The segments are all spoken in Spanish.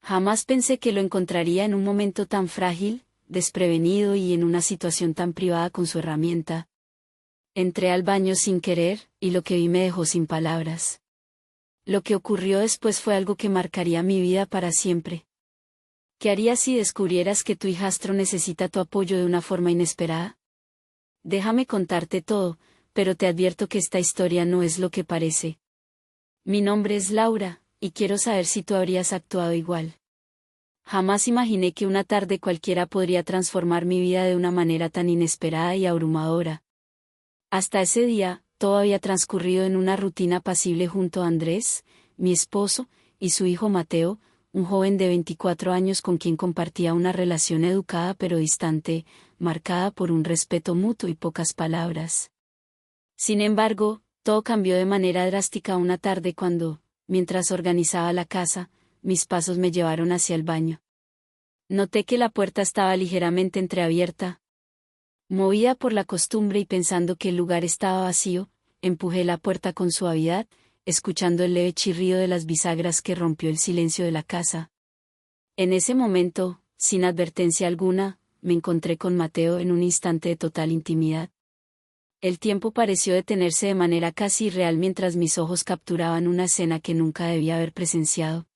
Jamás pensé que lo encontraría en un momento tan frágil, desprevenido y en una situación tan privada con su herramienta. Entré al baño sin querer, y lo que vi me dejó sin palabras. Lo que ocurrió después fue algo que marcaría mi vida para siempre. ¿Qué harías si descubrieras que tu hijastro necesita tu apoyo de una forma inesperada? Déjame contarte todo, pero te advierto que esta historia no es lo que parece. Mi nombre es Laura, y quiero saber si tú habrías actuado igual. Jamás imaginé que una tarde cualquiera podría transformar mi vida de una manera tan inesperada y abrumadora. Hasta ese día, todo había transcurrido en una rutina apacible junto a Andrés, mi esposo, y su hijo Mateo, un joven de 24 años con quien compartía una relación educada pero distante, marcada por un respeto mutuo y pocas palabras. Sin embargo, todo cambió de manera drástica una tarde cuando, mientras organizaba la casa, mis pasos me llevaron hacia el baño. Noté que la puerta estaba ligeramente entreabierta. Movida por la costumbre y pensando que el lugar estaba vacío, empujé la puerta con suavidad, escuchando el leve chirrido de las bisagras que rompió el silencio de la casa. En ese momento, sin advertencia alguna, me encontré con Mateo en un instante de total intimidad. El tiempo pareció detenerse de manera casi irreal mientras mis ojos capturaban una escena que nunca debía haber presenciado.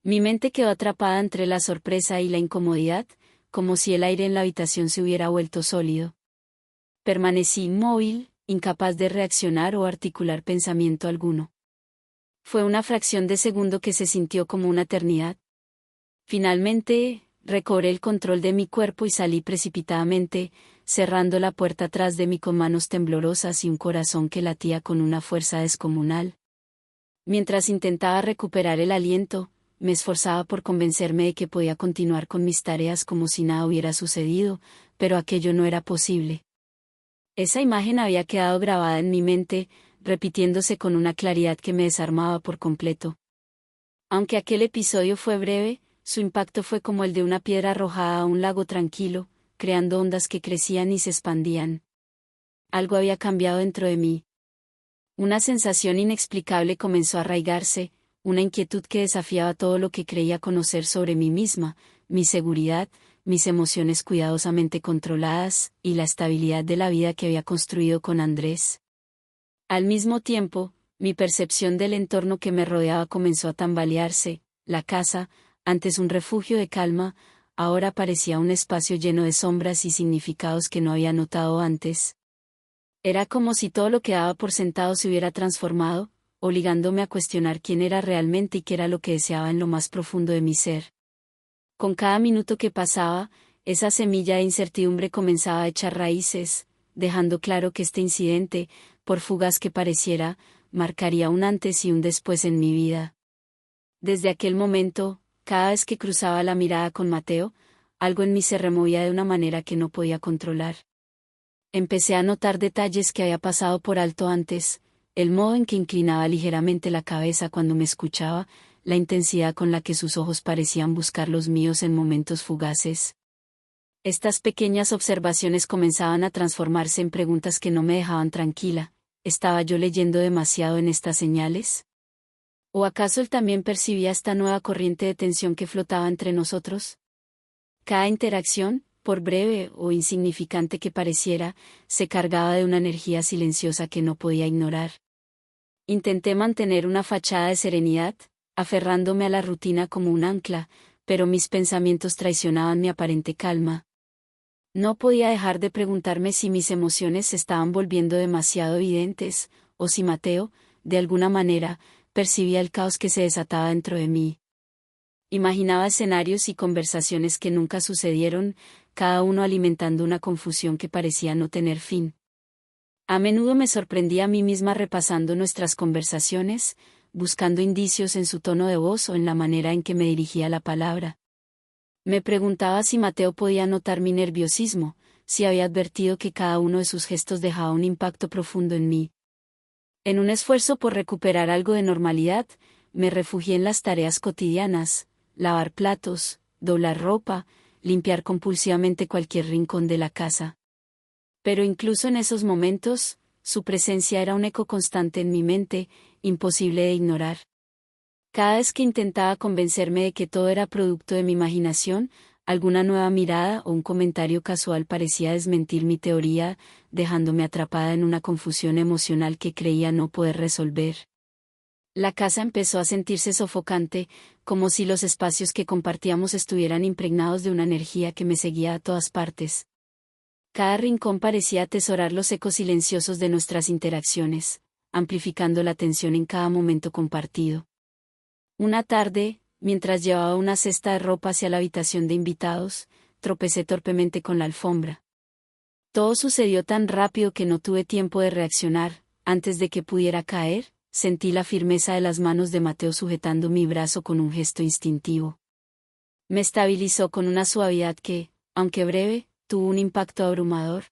Mi mente quedó atrapada entre la sorpresa y la incomodidad, como si el aire en la habitación se hubiera vuelto sólido. Permanecí inmóvil, incapaz de reaccionar o articular pensamiento alguno. Fue una fracción de segundo que se sintió como una eternidad. Finalmente, recobré el control de mi cuerpo y salí precipitadamente, cerrando la puerta tras de mí con manos temblorosas y un corazón que latía con una fuerza descomunal. Mientras intentaba recuperar el aliento, me esforzaba por convencerme de que podía continuar con mis tareas como si nada hubiera sucedido, pero aquello no era posible. Esa imagen había quedado grabada en mi mente, repitiéndose con una claridad que me desarmaba por completo. Aunque aquel episodio fue breve, su impacto fue como el de una piedra arrojada a un lago tranquilo, creando ondas que crecían y se expandían. Algo había cambiado dentro de mí. Una sensación inexplicable comenzó a arraigarse, una inquietud que desafiaba todo lo que creía conocer sobre mí misma, mi seguridad, mis emociones cuidadosamente controladas, y la estabilidad de la vida que había construido con Andrés. Al mismo tiempo, mi percepción del entorno que me rodeaba comenzó a tambalearse. La casa, antes un refugio de calma, ahora parecía un espacio lleno de sombras y significados que no había notado antes. Era como si todo lo que daba por sentado se hubiera transformado, obligándome a cuestionar quién era realmente y qué era lo que deseaba en lo más profundo de mi ser. Con cada minuto que pasaba, esa semilla de incertidumbre comenzaba a echar raíces, dejando claro que este incidente, por fugaz que pareciera, marcaría un antes y un después en mi vida. Desde aquel momento, cada vez que cruzaba la mirada con Mateo, algo en mí se removía de una manera que no podía controlar. Empecé a notar detalles que había pasado por alto antes, el modo en que inclinaba ligeramente la cabeza cuando me escuchaba, la intensidad con la que sus ojos parecían buscar los míos en momentos fugaces. Estas pequeñas observaciones comenzaban a transformarse en preguntas que no me dejaban tranquila. ¿Estaba yo leyendo demasiado en estas señales? ¿O acaso él también percibía esta nueva corriente de tensión que flotaba entre nosotros? Cada interacción, por breve o insignificante que pareciera, se cargaba de una energía silenciosa que no podía ignorar. Intenté mantener una fachada de serenidad, aferrándome a la rutina como un ancla, pero mis pensamientos traicionaban mi aparente calma. No podía dejar de preguntarme si mis emociones se estaban volviendo demasiado evidentes, o si Mateo, de alguna manera, percibía el caos que se desataba dentro de mí. Imaginaba escenarios y conversaciones que nunca sucedieron, cada uno alimentando una confusión que parecía no tener fin. A menudo me sorprendía a mí misma repasando nuestras conversaciones, buscando indicios en su tono de voz o en la manera en que me dirigía la palabra. Me preguntaba si Mateo podía notar mi nerviosismo, si había advertido que cada uno de sus gestos dejaba un impacto profundo en mí. En un esfuerzo por recuperar algo de normalidad, me refugié en las tareas cotidianas, lavar platos, doblar ropa, limpiar compulsivamente cualquier rincón de la casa. Pero incluso en esos momentos, su presencia era un eco constante en mi mente, imposible de ignorar. Cada vez que intentaba convencerme de que todo era producto de mi imaginación, alguna nueva mirada o un comentario casual parecía desmentir mi teoría, dejándome atrapada en una confusión emocional que creía no poder resolver. La casa empezó a sentirse sofocante, como si los espacios que compartíamos estuvieran impregnados de una energía que me seguía a todas partes. Cada rincón parecía atesorar los ecos silenciosos de nuestras interacciones, amplificando la tensión en cada momento compartido. Una tarde, mientras llevaba una cesta de ropa hacia la habitación de invitados, tropecé torpemente con la alfombra. Todo sucedió tan rápido que no tuve tiempo de reaccionar. Antes de que pudiera caer, sentí la firmeza de las manos de Mateo sujetando mi brazo con un gesto instintivo. Me estabilizó con una suavidad que, aunque breve, tuvo un impacto abrumador.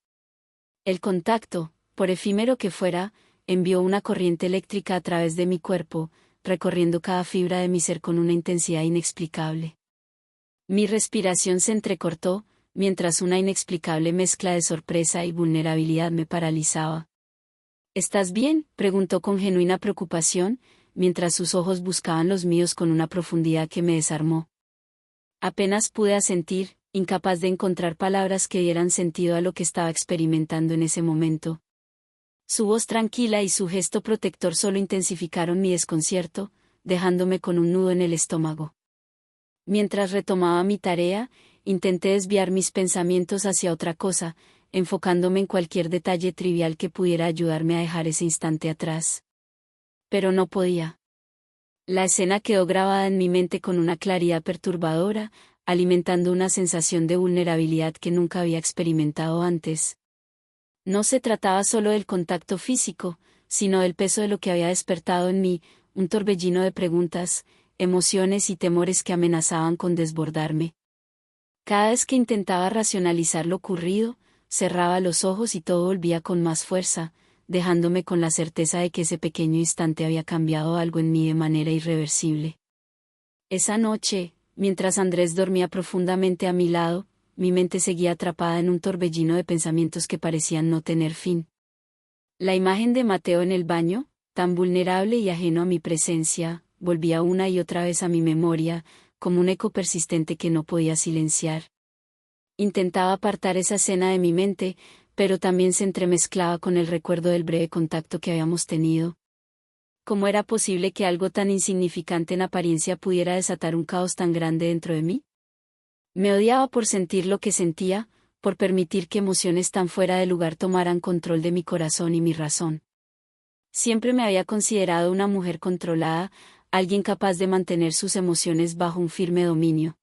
El contacto, por efímero que fuera, envió una corriente eléctrica a través de mi cuerpo, recorriendo cada fibra de mi ser con una intensidad inexplicable. Mi respiración se entrecortó, mientras una inexplicable mezcla de sorpresa y vulnerabilidad me paralizaba. ¿Estás bien?, preguntó con genuina preocupación, mientras sus ojos buscaban los míos con una profundidad que me desarmó. Apenas pude asentir, incapaz de encontrar palabras que dieran sentido a lo que estaba experimentando en ese momento. Su voz tranquila y su gesto protector solo intensificaron mi desconcierto, dejándome con un nudo en el estómago. Mientras retomaba mi tarea, intenté desviar mis pensamientos hacia otra cosa, enfocándome en cualquier detalle trivial que pudiera ayudarme a dejar ese instante atrás. Pero no podía. La escena quedó grabada en mi mente con una claridad perturbadora, alimentando una sensación de vulnerabilidad que nunca había experimentado antes. No se trataba solo del contacto físico, sino del peso de lo que había despertado en mí, un torbellino de preguntas, emociones y temores que amenazaban con desbordarme. Cada vez que intentaba racionalizar lo ocurrido, cerraba los ojos y todo volvía con más fuerza, dejándome con la certeza de que ese pequeño instante había cambiado algo en mí de manera irreversible. Esa noche, mientras Andrés dormía profundamente a mi lado, mi mente seguía atrapada en un torbellino de pensamientos que parecían no tener fin. La imagen de Mateo en el baño, tan vulnerable y ajeno a mi presencia, volvía una y otra vez a mi memoria, como un eco persistente que no podía silenciar. Intentaba apartar esa escena de mi mente, pero también se entremezclaba con el recuerdo del breve contacto que habíamos tenido. ¿Cómo era posible que algo tan insignificante en apariencia pudiera desatar un caos tan grande dentro de mí? Me odiaba por sentir lo que sentía, por permitir que emociones tan fuera de lugar tomaran control de mi corazón y mi razón. Siempre me había considerado una mujer controlada, alguien capaz de mantener sus emociones bajo un firme dominio.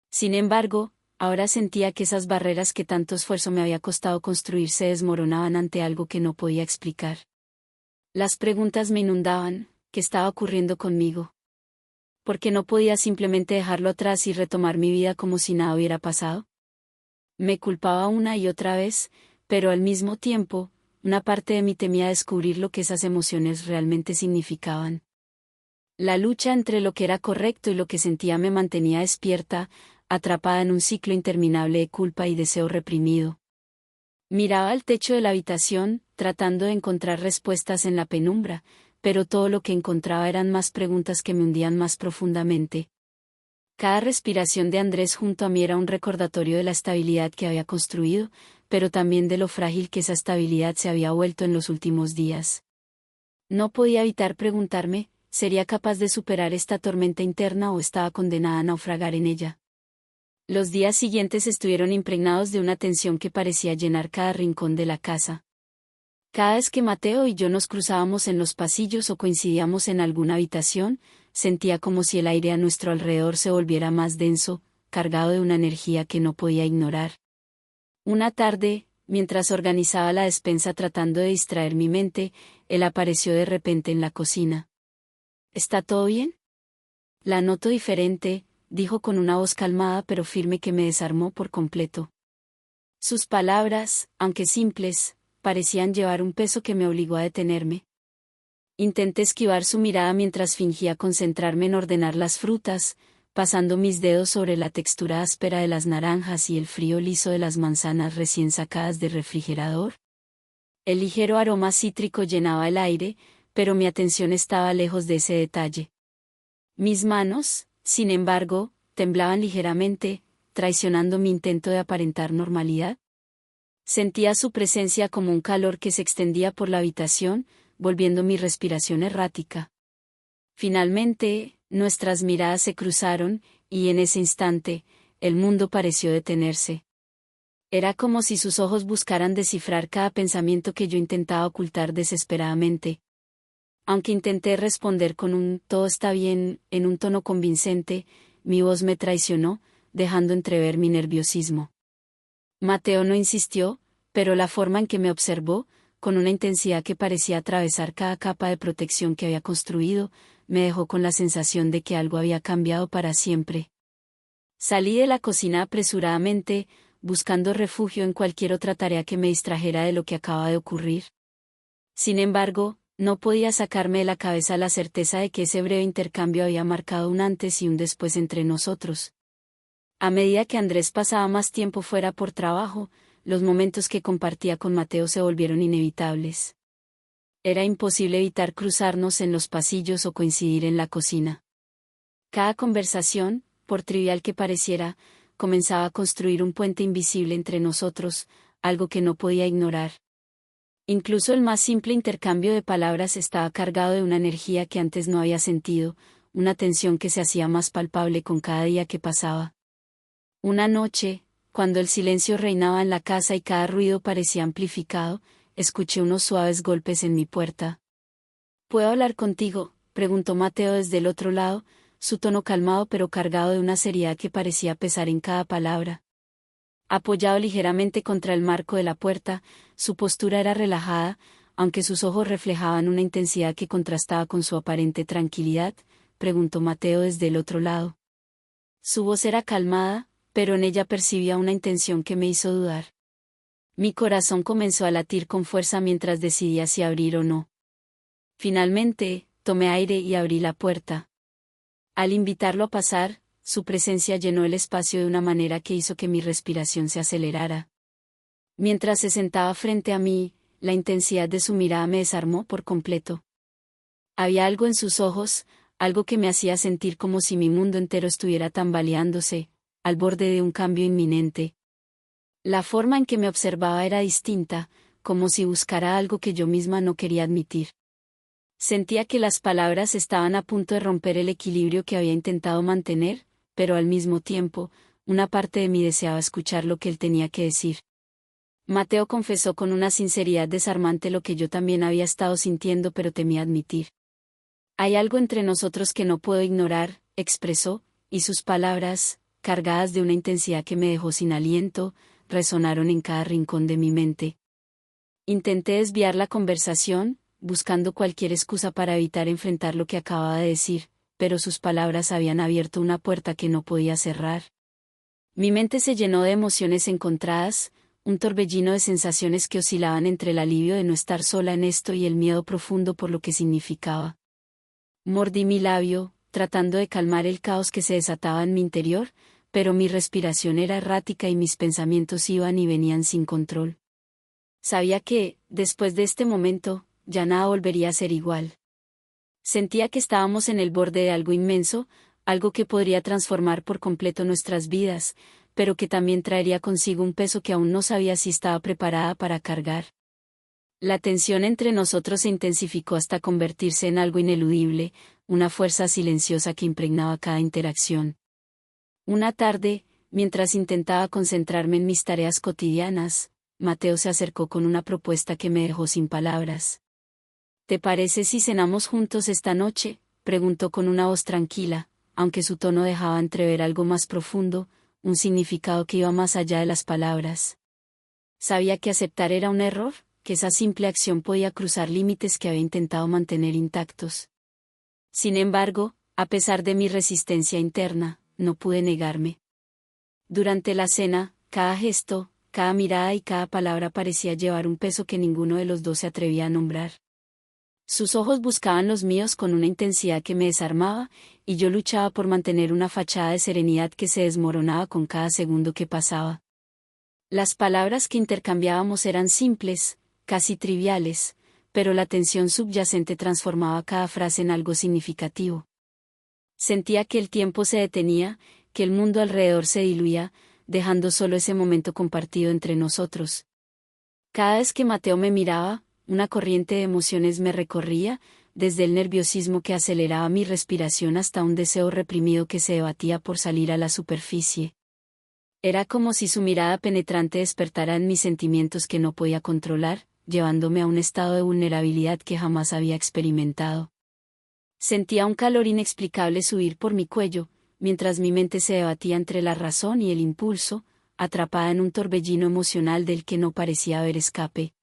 Sin embargo, ahora sentía que esas barreras que tanto esfuerzo me había costado construir se desmoronaban ante algo que no podía explicar. Las preguntas me inundaban. ¿Qué estaba ocurriendo conmigo? ¿Por qué no podía simplemente dejarlo atrás y retomar mi vida como si nada hubiera pasado? Me culpaba una y otra vez, pero al mismo tiempo, una parte de mí temía descubrir lo que esas emociones realmente significaban. La lucha entre lo que era correcto y lo que sentía me mantenía despierta, atrapada en un ciclo interminable de culpa y deseo reprimido. Miraba al techo de la habitación, tratando de encontrar respuestas en la penumbra, pero todo lo que encontraba eran más preguntas que me hundían más profundamente. Cada respiración de Andrés junto a mí era un recordatorio de la estabilidad que había construido, pero también de lo frágil que esa estabilidad se había vuelto en los últimos días. No podía evitar preguntarme, ¿sería capaz de superar esta tormenta interna o estaba condenada a naufragar en ella? Los días siguientes estuvieron impregnados de una tensión que parecía llenar cada rincón de la casa. Cada vez que Mateo y yo nos cruzábamos en los pasillos o coincidíamos en alguna habitación, sentía como si el aire a nuestro alrededor se volviera más denso, cargado de una energía que no podía ignorar. Una tarde, mientras organizaba la despensa tratando de distraer mi mente, él apareció de repente en la cocina. ¿Está todo bien? La noto diferente, dijo con una voz calmada pero firme que me desarmó por completo. Sus palabras, aunque simples, parecían llevar un peso que me obligó a detenerme. Intenté esquivar su mirada mientras fingía concentrarme en ordenar las frutas, pasando mis dedos sobre la textura áspera de las naranjas y el frío liso de las manzanas recién sacadas del refrigerador. El ligero aroma cítrico llenaba el aire, pero mi atención estaba lejos de ese detalle. Mis manos, sin embargo, temblaban ligeramente, traicionando mi intento de aparentar normalidad. Sentía su presencia como un calor que se extendía por la habitación, volviendo mi respiración errática. Finalmente, nuestras miradas se cruzaron, y en ese instante, el mundo pareció detenerse. Era como si sus ojos buscaran descifrar cada pensamiento que yo intentaba ocultar desesperadamente. Aunque intenté responder con un «todo está bien» en un tono convincente, mi voz me traicionó, dejando entrever mi nerviosismo. Mateo no insistió, pero la forma en que me observó, con una intensidad que parecía atravesar cada capa de protección que había construido, me dejó con la sensación de que algo había cambiado para siempre. Salí de la cocina apresuradamente, buscando refugio en cualquier otra tarea que me distrajera de lo que acababa de ocurrir. Sin embargo, no podía sacarme de la cabeza la certeza de que ese breve intercambio había marcado un antes y un después entre nosotros. A medida que Andrés pasaba más tiempo fuera por trabajo, los momentos que compartía con Mateo se volvieron inevitables. Era imposible evitar cruzarnos en los pasillos o coincidir en la cocina. Cada conversación, por trivial que pareciera, comenzaba a construir un puente invisible entre nosotros, algo que no podía ignorar. Incluso el más simple intercambio de palabras estaba cargado de una energía que antes no había sentido, una tensión que se hacía más palpable con cada día que pasaba. Una noche, cuando el silencio reinaba en la casa y cada ruido parecía amplificado, escuché unos suaves golpes en mi puerta. «¿Puedo hablar contigo?», preguntó Mateo desde el otro lado, su tono calmado pero cargado de una seriedad que parecía pesar en cada palabra. Apoyado ligeramente contra el marco de la puerta, su postura era relajada, aunque sus ojos reflejaban una intensidad que contrastaba con su aparente tranquilidad, preguntó Mateo desde el otro lado. Su voz era calmada, pero en ella percibía una intención que me hizo dudar. Mi corazón comenzó a latir con fuerza mientras decidía si abrir o no. Finalmente, tomé aire y abrí la puerta. Al invitarlo a pasar, su presencia llenó el espacio de una manera que hizo que mi respiración se acelerara. Mientras se sentaba frente a mí, la intensidad de su mirada me desarmó por completo. Había algo en sus ojos, algo que me hacía sentir como si mi mundo entero estuviera tambaleándose, al borde de un cambio inminente. La forma en que me observaba era distinta, como si buscara algo que yo misma no quería admitir. Sentía que las palabras estaban a punto de romper el equilibrio que había intentado mantener, pero al mismo tiempo, una parte de mí deseaba escuchar lo que él tenía que decir. Mateo confesó con una sinceridad desarmante lo que yo también había estado sintiendo pero temía admitir. «Hay algo entre nosotros que no puedo ignorar», expresó, y sus palabras, cargadas de una intensidad que me dejó sin aliento, resonaron en cada rincón de mi mente. Intenté desviar la conversación, buscando cualquier excusa para evitar enfrentar lo que acababa de decir, pero sus palabras habían abierto una puerta que no podía cerrar. Mi mente se llenó de emociones encontradas, un torbellino de sensaciones que oscilaban entre el alivio de no estar sola en esto y el miedo profundo por lo que significaba. Mordí mi labio, tratando de calmar el caos que se desataba en mi interior, pero mi respiración era errática y mis pensamientos iban y venían sin control. Sabía que, después de este momento, ya nada volvería a ser igual. Sentía que estábamos en el borde de algo inmenso, algo que podría transformar por completo nuestras vidas, pero que también traería consigo un peso que aún no sabía si estaba preparada para cargar. La tensión entre nosotros se intensificó hasta convertirse en algo ineludible, una fuerza silenciosa que impregnaba cada interacción. Una tarde, mientras intentaba concentrarme en mis tareas cotidianas, Mateo se acercó con una propuesta que me dejó sin palabras. «¿Te parece si cenamos juntos esta noche?», preguntó con una voz tranquila, aunque su tono dejaba entrever algo más profundo, un significado que iba más allá de las palabras. Sabía que aceptar era un error, que esa simple acción podía cruzar límites que había intentado mantener intactos. Sin embargo, a pesar de mi resistencia interna, no pude negarme. Durante la cena, cada gesto, cada mirada y cada palabra parecía llevar un peso que ninguno de los dos se atrevía a nombrar. Sus ojos buscaban los míos con una intensidad que me desarmaba, y yo luchaba por mantener una fachada de serenidad que se desmoronaba con cada segundo que pasaba. Las palabras que intercambiábamos eran simples, casi triviales, pero la tensión subyacente transformaba cada frase en algo significativo. Sentía que el tiempo se detenía, que el mundo alrededor se diluía, dejando solo ese momento compartido entre nosotros. Cada vez que Mateo me miraba, una corriente de emociones me recorría, desde el nerviosismo que aceleraba mi respiración hasta un deseo reprimido que se debatía por salir a la superficie. Era como si su mirada penetrante despertara en mis sentimientos que no podía controlar, llevándome a un estado de vulnerabilidad que jamás había experimentado. Sentía un calor inexplicable subir por mi cuello, mientras mi mente se debatía entre la razón y el impulso, atrapada en un torbellino emocional del que no parecía haber escape.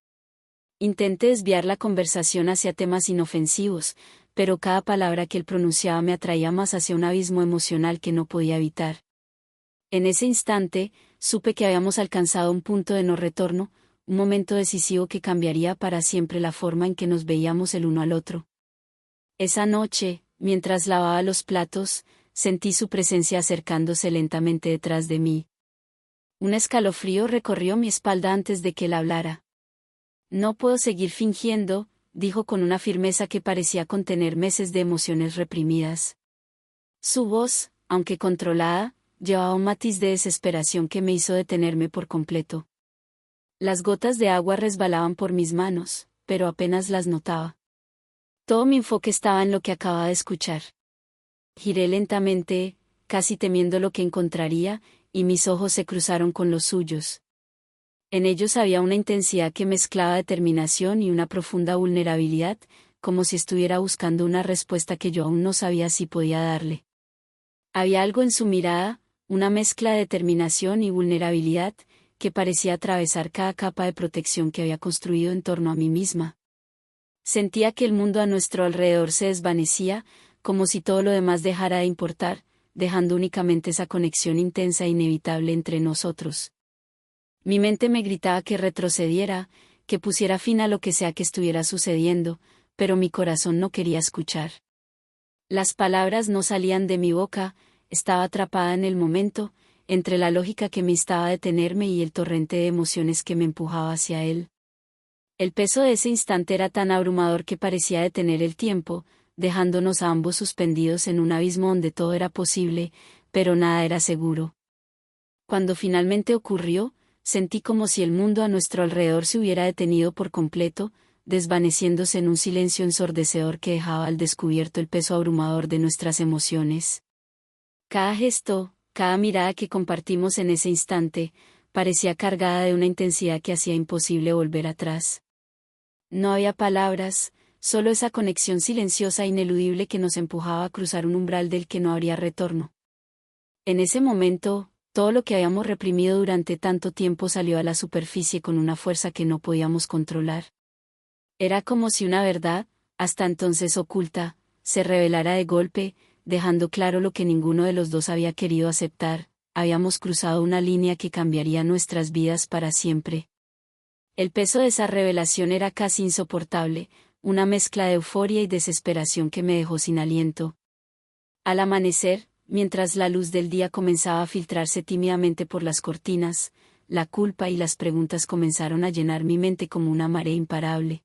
Intenté desviar la conversación hacia temas inofensivos, pero cada palabra que él pronunciaba me atraía más hacia un abismo emocional que no podía evitar. En ese instante, supe que habíamos alcanzado un punto de no retorno, un momento decisivo que cambiaría para siempre la forma en que nos veíamos el uno al otro. Esa noche, mientras lavaba los platos, sentí su presencia acercándose lentamente detrás de mí. Un escalofrío recorrió mi espalda antes de que él hablara. No puedo seguir fingiendo, dijo con una firmeza que parecía contener meses de emociones reprimidas. Su voz, aunque controlada, llevaba un matiz de desesperación que me hizo detenerme por completo. Las gotas de agua resbalaban por mis manos, pero apenas las notaba. Todo mi enfoque estaba en lo que acababa de escuchar. Giré lentamente, casi temiendo lo que encontraría, y mis ojos se cruzaron con los suyos. En ellos había una intensidad que mezclaba determinación y una profunda vulnerabilidad, como si estuviera buscando una respuesta que yo aún no sabía si podía darle. Había algo en su mirada, una mezcla de determinación y vulnerabilidad, que parecía atravesar cada capa de protección que había construido en torno a mí misma. Sentía que el mundo a nuestro alrededor se desvanecía, como si todo lo demás dejara de importar, dejando únicamente esa conexión intensa e inevitable entre nosotros. Mi mente me gritaba que retrocediera, que pusiera fin a lo que sea que estuviera sucediendo, pero mi corazón no quería escuchar. Las palabras no salían de mi boca, estaba atrapada en el momento, entre la lógica que me instaba a detenerme y el torrente de emociones que me empujaba hacia él. El peso de ese instante era tan abrumador que parecía detener el tiempo, dejándonos a ambos suspendidos en un abismo donde todo era posible, pero nada era seguro. Cuando finalmente ocurrió, sentí como si el mundo a nuestro alrededor se hubiera detenido por completo, desvaneciéndose en un silencio ensordecedor que dejaba al descubierto el peso abrumador de nuestras emociones. Cada gesto, cada mirada que compartimos en ese instante, parecía cargada de una intensidad que hacía imposible volver atrás. No había palabras, solo esa conexión silenciosa e ineludible que nos empujaba a cruzar un umbral del que no habría retorno. En ese momento, todo lo que habíamos reprimido durante tanto tiempo salió a la superficie con una fuerza que no podíamos controlar. Era como si una verdad, hasta entonces oculta, se revelara de golpe, dejando claro lo que ninguno de los dos había querido aceptar: habíamos cruzado una línea que cambiaría nuestras vidas para siempre. El peso de esa revelación era casi insoportable, una mezcla de euforia y desesperación que me dejó sin aliento. Al amanecer, mientras la luz del día comenzaba a filtrarse tímidamente por las cortinas, la culpa y las preguntas comenzaron a llenar mi mente como una marea imparable.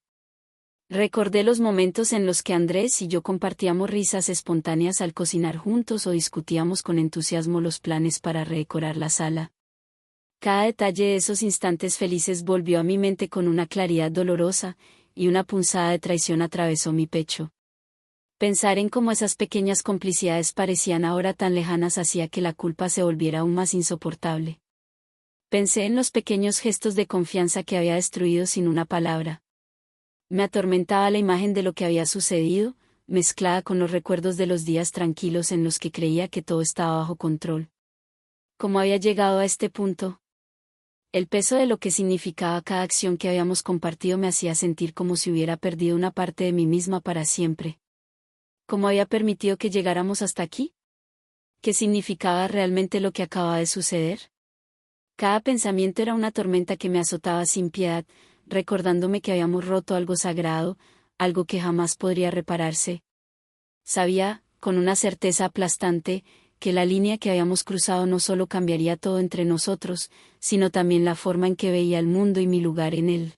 Recordé los momentos en los que Andrés y yo compartíamos risas espontáneas al cocinar juntos o discutíamos con entusiasmo los planes para redecorar la sala. Cada detalle de esos instantes felices volvió a mi mente con una claridad dolorosa, y una punzada de traición atravesó mi pecho. Pensar en cómo esas pequeñas complicidades parecían ahora tan lejanas hacía que la culpa se volviera aún más insoportable. Pensé en los pequeños gestos de confianza que había destruido sin una palabra. Me atormentaba la imagen de lo que había sucedido, mezclada con los recuerdos de los días tranquilos en los que creía que todo estaba bajo control. ¿Cómo había llegado a este punto? El peso de lo que significaba cada acción que habíamos compartido me hacía sentir como si hubiera perdido una parte de mí misma para siempre. ¿Cómo había permitido que llegáramos hasta aquí? ¿Qué significaba realmente lo que acababa de suceder? Cada pensamiento era una tormenta que me azotaba sin piedad, recordándome que habíamos roto algo sagrado, algo que jamás podría repararse. Sabía, con una certeza aplastante, que la línea que habíamos cruzado no solo cambiaría todo entre nosotros, sino también la forma en que veía el mundo y mi lugar en él.